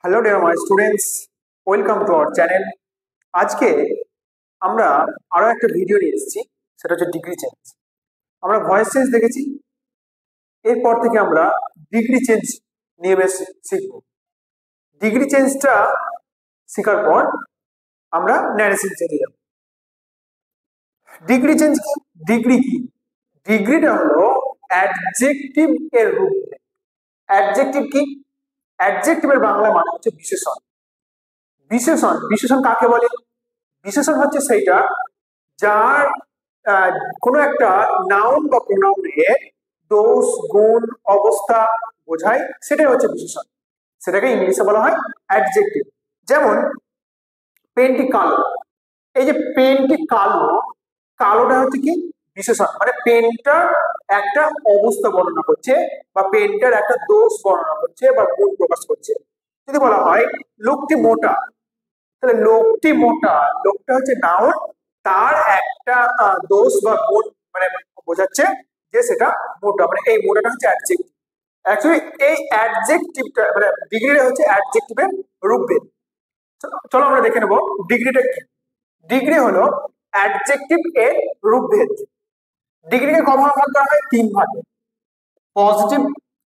Hello dear my students, welcome to our channel. আজকে আমরা আরো একটা ভিডিও নিয়ে এসেছি, সেটা হচ্ছে ডিগ্রি চেঞ্জ। আমরা ভয়েস চেঞ্জ দেখেছি, এরপর থেকে আমরা ডিগ্রি চেঞ্জ নিয়ে বেশ শিখব। ডিগ্রি চেঞ্জটা শেখার পর আমরা ন্যারেশন চেঞ্জে যাব। ডিগ্রি চেঞ্জ কি? ডিগ্রি কি? ডিগ্রিটা হলো অ্যাডজেক্টিভ এর রূপ। অ্যাডজেক্টিভ কি? অ্যাডজেক্টিভের বাংলা মানে হচ্ছে বিশেষণ। বিশেষণ, বিশেষণ কাকে বলে? বিশেষণ হচ্ছে সেইটা যার কোনো একটা নাউন বা প্রোনাউনের দোষ, গুণ, অবস্থা বোঝায়, সেটাই হচ্ছে বিশেষণ। সেটাকে ইংলিশে বলা হয় অ্যাডজেক্টিভ। যেমন পেনটি কালো, এই যে পেনটি কালো, কালোটা হচ্ছে কি? বিশেষণ। মানে পেনটার একটা অবস্থা বর্ণনা করছে বা পেনটার একটা দোষ বর্ণনা করছে বা গুণ প্রকাশ করছে। যদি বলা হয় লোকটি মোটা, তাহলে লোকটি মোটা, লোকটা হচ্ছে নাউন, তার একটা দোষ বা গুণ মানে বোঝাচ্ছে যে সেটা মোটা, মানে এই মোটাটা হচ্ছে অ্যাডজেক্টিভ। অ্যাকচুয়ালি এই অ্যাডজেক্টিভটা মানে ডিগ্রিটা হচ্ছে অ্যাডজেক্টিভের রূপভেদ। চলো আমরা দেখে নেবো ডিগ্রিটা কি। ডিগ্রি হলো অ্যাডজেক্টিভ এর রূপভেদ। ডিগ্রিকে ক ভাগে ভাগ করা হয়? তিন ভাগে। পজিটিভ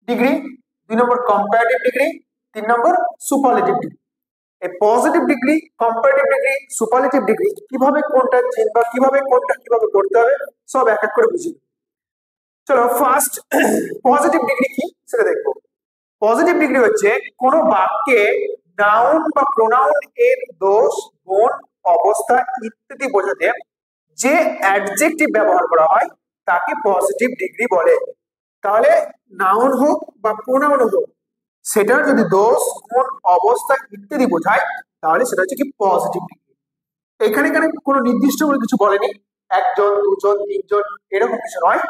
ডিগ্রি, 2 নম্বর কম্পারেটিভ ডিগ্রি, 3 নম্বর সুপারলেটিভ ডিগ্রি। এই positive degree, comparative degree, superlative degree কিভাবে কোনটা চিনবা, কিভাবে কোনটা কিভাবে করতে হবে, সব এক এক করে বুঝি। চলো ফার্স্ট পজিটিভ ডিগ্রি কি সেটা দেখবো। পজিটিভ ডিগ্রি হচ্ছে কোনো বাক্যে নাউন বা প্রোনাউন এর দোষ, গুণ, অবস্থা ইত্যাদি বোঝাতে যে অ্যাডজেক্টিভ ব্যবহার করা হয় তাকে পজিটিভ ডিগ্রি বলে। তাহলে নাউন হোক বা প্রোনাউন হোক, সেটার যদি দোষ, গুণ, অবস্থা ইত্যাদি বোঝায় তাহলে সেটা হচ্ছে কি পজিটিভ ডিগ্রি। এখানে কোনো নির্দিষ্ট করে কিছু বলেনি, একজন, দুজন, তিনজন এরকম কিছু নয়।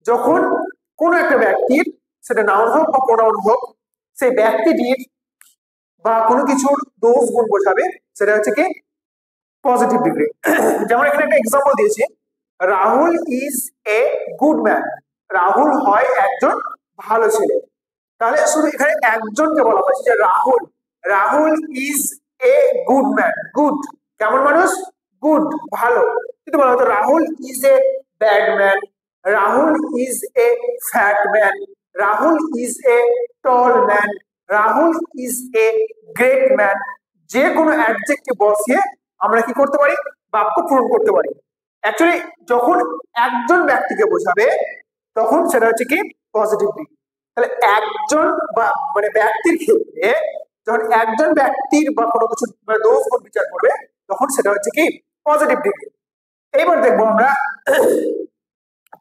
যখন কোনো একটা ব্যক্তির, সেটা নাউন হোক বা প্রোনাউন হোক, সেই ব্যক্তিটির বা কোনো কিছুর দোষ, গুণ বোঝাবে, সেটা হচ্ছে কি পজিটিভ ডিগ্রি। যেমন এখানে একটা এক্সাম্পল দিয়েছি, Rahul is a good man. Rahul হয় একজন ভালো ছেলে। তাহলে শুধু এখানে একজনকে বলা হয়েছে যে Rahul, Rahul is a good man. Good কেমন মানুষ? গুড ভালো। কিন্তু বলা হতো Rahul is a bad man, Rahul is a fat man, Rahul is a tall man, Rahul is a great man. যে কোনো অ্যাডজেক্টিভ বসিয়ে আমরা কি করতে পারি? বাক্য পূরণ করতে পারি। অ্যাকচুয়ালি যখন একজন ব্যক্তিকে বোঝাবে তখন সেটা হচ্ছে কি পজিটিভ ডিগ্রি। তাহলে একজন বা মানে ব্যক্তির ক্ষেত্রে যখন একজন ব্যক্তির বা কোনো কিছু দোষ, গুণ বিচার করবে তখন সেটা হচ্ছে কি পজিটিভ ডিগ্রি। এইবার দেখবো আমরা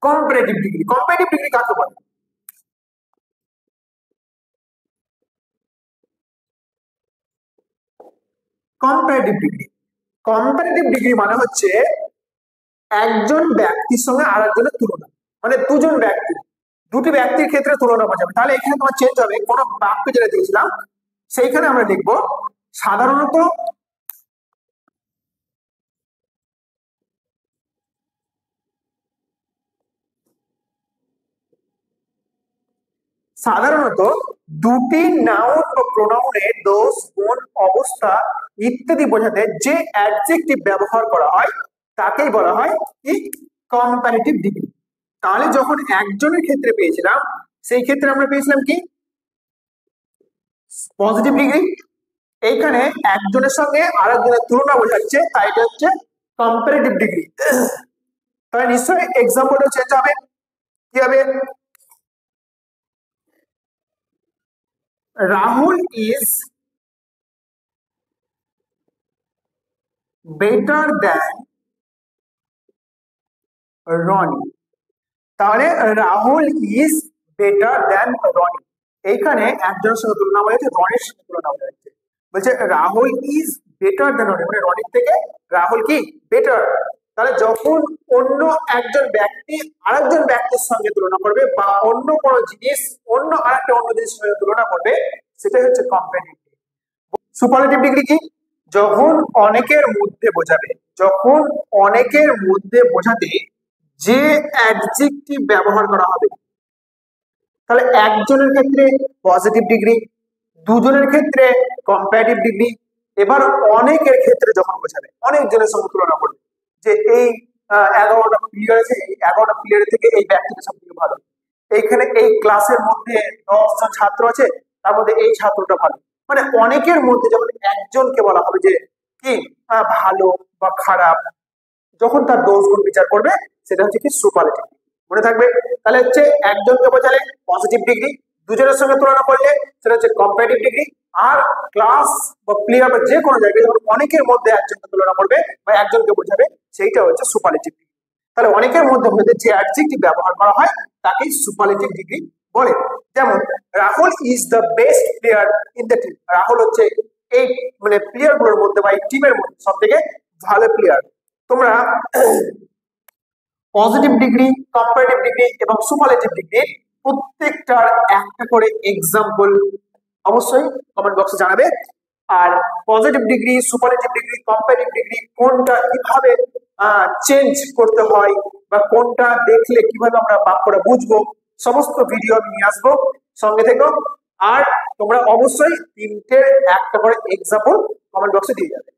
কম্পারেটিভ ডিগ্রি। কম্পারেটিভ ডিগ্রি কাকে বলে? কম্পারেটিভ ডিগ্রি, কম্পারেটিভ ডিগ্রি মানে হচ্ছে একজন ব্যক্তির সঙ্গে আর একজনের তুলনা। মানে দুজন ব্যক্তি, দুটি ব্যক্তির ক্ষেত্রে তুলনা বোঝাবে। তাহলে এখানে তোমার চেঞ্জ হবে, কোনো বাক্য যেটা দিয়েছিলাম সেইখানে আমরা লিখবো সাধারণত, সাধারণত দুটি নাউন বা প্রোনাউনের দোষ, গুণ, অবস্থা ইত্যাদি বোঝাতে যে অ্যাডজেক্টিভ ব্যবহার করা হয় তাকেই বলা হয় কি কম্পারেটিভ ডিগ্রি। তাহলে যখন একজনের ক্ষেত্রে পেয়েছিলাম সেই ক্ষেত্রে আমরা পেয়েছিলাম কি পজিটিভ ডিগ্রি। এইখানে একজনের সঙ্গে আরেকজনের তুলনা বোঝাচ্ছে, তাই এটা হচ্ছে কম্পারেটিভ ডিগ্রি। তাহলে নিশ্চয়ই এক্সাম্পলটা চেঞ্জ হবে। কি হবে? Rahul is better than Rony. তাহলে Rahul is better than Rony, এইখানে একজনের সঙ্গে তুলনা বোঝাচ্ছে, রনির সঙ্গে তুলনা বোঝাচ্ছে। বলছে Rahul is better than Roni, মানে রনির থেকে রাহুল কি বেটার। তাহলে যখন অন্য একজন ব্যক্তি আরেকজন ব্যক্তির সঙ্গে তুলনা করবে বা অন্য কোনো জিনিস অন্য জিনিসের সঙ্গে তুলনা করবে, সেটাই হচ্ছে কম্পারেটিভ। সুপারলেটিভ ডিগ্রি কি? যখন অনেকের মধ্যে বোঝাবে, যখন অনেকের মধ্যে বোঝাতে যে অ্যাডজেক্টিভ ব্যবহার করা হবে। তাহলে একজনের ক্ষেত্রে পজিটিভ ডিগ্রি, দুজনের ক্ষেত্রে কম্পারেটিভ ডিগ্রি। এবার অনেকের ক্ষেত্রে যখন বোঝাবে, অনেক জনের সঙ্গে তুলনা করবে যে এই 11টা প্লেয়ার আছে, এই 11টা প্লেয়ারের থেকে এই ব্যক্তিটা সব থেকে ভালো, এইখানে এই ক্লাসের মধ্যে 10 জন ছাত্র আছে, তার মধ্যে এই ছাত্রটা ভালো। মানে অনেকের মধ্যে যখন একজনকে বলা হবে যে কি ভালো বা খারাপ, যখন তার দোষ গুণ বিচার করবে, সেটা হচ্ছে কি সুপারলেটিভ। মনে থাকবে, তাহলে হচ্ছে একজনকে বোঝালে পজিটিভ ডিগ্রি, দুজনের সঙ্গে তুলনা করলে সেটা হচ্ছে কম্পারেটিভ ডিগ্রি, আর ক্লাস বা প্লেয়ার বা যে কোনো জায়গায় যখন অনেকের মধ্যে একজনকে তুলনা করবে বা একজনকে বোঝাবে, সেইটা হচ্ছে সুপারলেটিভ ডিগ্রি। তাহলে অনেকের মধ্যে যে অ্যাডজেক্টিভ ব্যবহার করা হয় তাকেই সুপারলেটিভ ডিগ্রি বলে। যেমন Rahul is the best player in the team, Rahul হচ্ছে এই মানে প্লেয়ার গুলোর মধ্যে বা এই টিমের মধ্যে সব থেকে ভালো প্লেয়ার। তোমরা পজিটিভ ডিগ্রি, কম্পারেটিভ ডিগ্রি এবং সুপারলেটিভ ডিগ্রি প্রত্যেকটার একটা করে এক্সাম্পল অবশ্যই কমেন্ট বক্সে জানাবে। আর positive degree, superlative degree, comparative degree কোনটা কিভাবে চেঞ্জ করতে হয় বা কোনটা দেখলে কিভাবে আমরা বাক্যটা বুঝবো, সমস্ত ভিডিও আমি নিয়ে আসবো, সঙ্গে থেকো। আর তোমরা অবশ্যই তিনটে একটা করে এক্সাম্পল কমেন্ট বক্সে দিয়ে যাবে।